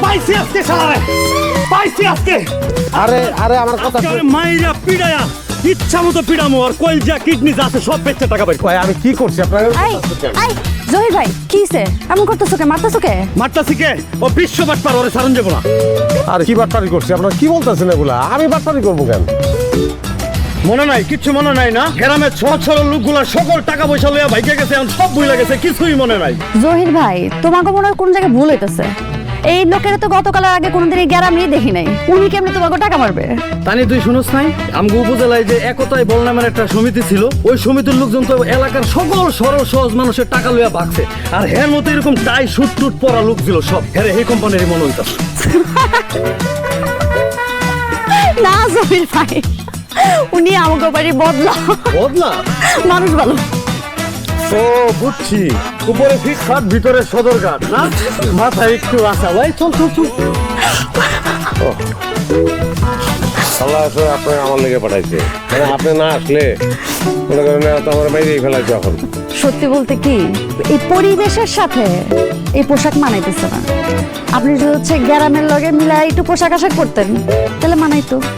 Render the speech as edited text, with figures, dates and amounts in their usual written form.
পাইছি আজকে শালারে, পাইছি আজকে। আরে আরে আমার কথা আজকে মাইরা পিড়ায়া ইচ্ছা মতো পিড়ামো, আর কলজা কিডনি যা আছে সব বেচে টাকা পাই। কই আমি কি করছি আপনার? আই আই জহির ভাই কিসে এমন করতেছো কে, মারতেছো কে? মারতাছি কে? ও বিশ্ব বাটপার, ওরে সারণ যাবো না। আর কি বাটপারি করছি? আপনারা কি বলতেছেন এগুলা? আমি বাটপারি করবো কেন? মনে নাই, কিচ্ছু মনে নাই না? গ্রামের ছোট ছোট লোকগুলা সকল টাকা পয়সা লইয়া ভাইকে গেছে, এখন সব ভুলে গেছে, কিছুই মনে নাই। জহির ভাই তোমাকে মনে হয় কোন জায়গায় ভুল হইতেছে। এই লোকের তো গতকালের আগে কোনোদিন এই গ্যারামই দেখি নাই, উনি কেমনে তোমাকে টাকা মারবে? তানি তুই শুনোস নাই, আমগো উপজেলায় যে একতাই বল নামের একটা সমিতি ছিল, ওই সমিতির লোকজন তো এলাকার সকল সরল সহজ মানুষের টাকা লইয়া ভাগছে। আর হ্যার মতো এরকম টাই শুট টুট পরা লোক ছিল সব, হ্যাঁ এই কোম্পানির মনে হইতাছে। না জহির ভাই, উনি আমাকে বাড়ি বদলা বদলা মানুষ ভালো। ও বুঝছি, উপরে ফিটফাট ভিতরে সদরঘাট না, মাথায় একটু আসা। ভাই চল চল চল। আল্লাহ আসলে আপনি আমার লেগে পাঠাইছে, মানে আপনি না আসলে মনে করেন তো আমার বাইরেই ফেলাইছে। এখন সত্যি বলতে কি, এই পরিবেশের সাথে এই পোশাক মানাইতেছে না। আপনি যদি হচ্ছে গ্রামের লগে মিলাই একটু পোশাক আশাক করতেন তাহলে মানাইতো।